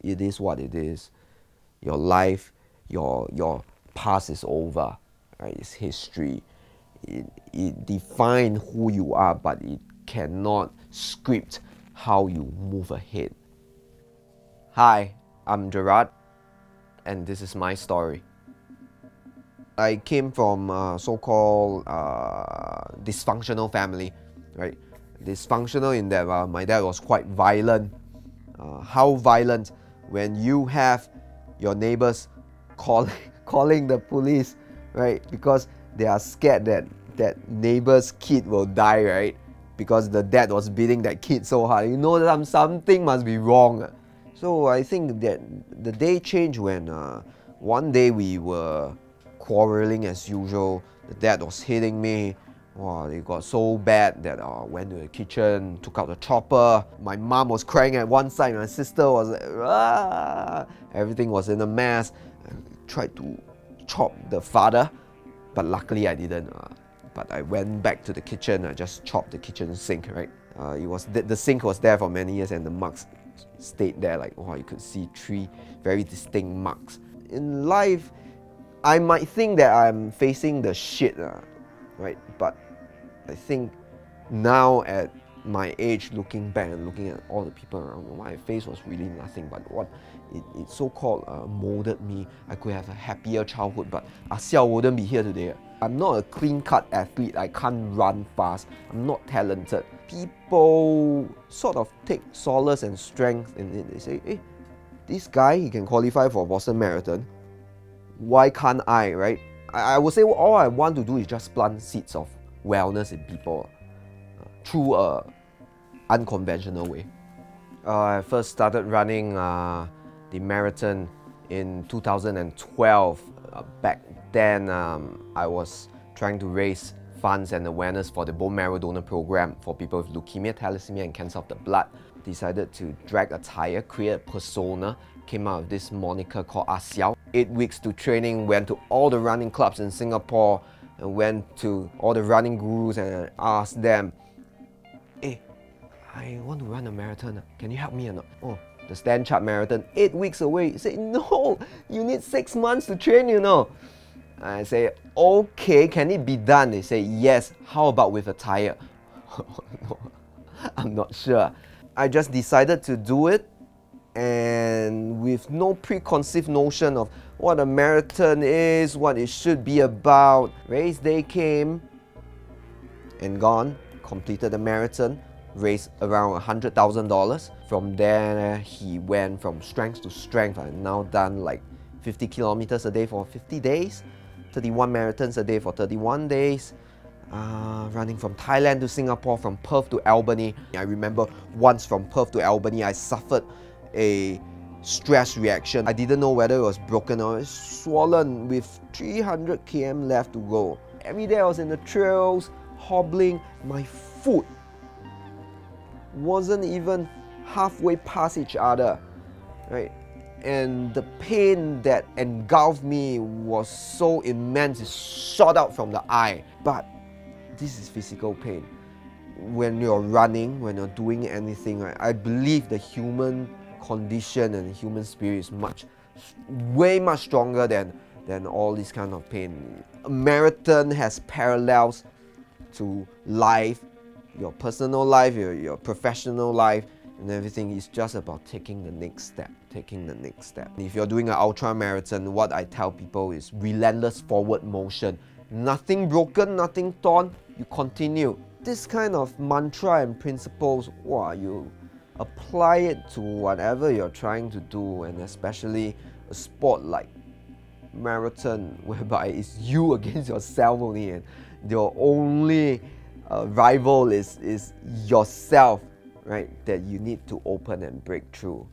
it is what it is. Your life, your past is over, right? It's history. It defines who you are, but it cannot script how you move ahead. Hi, I'm Gerrard, and this is my story. I came from a so-called dysfunctional family, right? Dysfunctional in that my dad was quite violent. How violent? When you have your neighbors calling the police, right? Because they are scared that neighbor's kid will die, right? Because the dad was beating that kid so hard. You know that something must be wrong. So I think that the day changed when one day we were quarreling as usual. The dad was hitting me. Wow, it got so bad that I went to the kitchen, took out the chopper. My mom was crying at one side, my sister was like, ah! Everything was in a mess. I tried to chop the father, but luckily I didn't. But I went back to the kitchen, I just chopped the kitchen sink, right? The sink was there for many years and the marks stayed there. Like, wow, you could see 3 very distinct marks. In life, I might think that I'm facing the shit, right? But I think now at my age, looking back and looking at all the people around me, my face was really nothing but what it so-called molded me. I could have a happier childhood, but Ah Siao wouldn't be here today. I'm not a clean-cut athlete. I can't run fast. I'm not talented. People sort of take solace and strength in it. They say, hey, this guy, he can qualify for Boston Marathon. Why can't I, right? I would say all I want to do is just plant seeds of wellness in people through a unconventional way. I first started running the marathon in 2012. Back then, I was trying to raise funds and awareness for the bone marrow donor program for people with leukemia, thalassemia, and cancer of the blood. Decided to drag a tire, create a persona, came out of this moniker called Ah Siao. 8 weeks to training, went to all the running clubs in Singapore, and went to all the running gurus and asked them, hey, I want to run a marathon. Can you help me or not? Oh, the Stand Chart Marathon, 8 weeks away. He said, no, you need 6 months to train, you know. I say, okay, can it be done? They say, yes. How about with a tire? No, I'm not sure. I just decided to do it, and with no preconceived notion of what a marathon is, what it should be about. Race day came and gone, completed the marathon, raised around $100,000. From there, he went from strength to strength. I've now done like 50 kilometers a day for 50 days, 31 marathons a day for 31 days. Running from Thailand to Singapore, from Perth to Albany. I remember once from Perth to Albany, I suffered a stress reaction. I didn't know whether it was broken or it's swollen with 300 km left to go. Every day I was in the trails, hobbling. My foot wasn't even halfway past each other, right? And the pain that engulfed me was so immense, it shot out from the eye. But this is physical pain. When you're running, when you're doing anything, right, I believe the human condition and human spirit is way much stronger than all this kind of pain. A marathon has parallels to life, your personal life, your professional life, and everything is just about taking the next step, taking the next step. If you're doing an ultra marathon, what I tell people is relentless forward motion. Nothing broken, nothing torn, you continue. This kind of mantra and principles, wow, you apply it to whatever you're trying to do, and especially a sport like marathon, whereby it's you against yourself only, and your only rival is yourself, right? That you need to open and break through.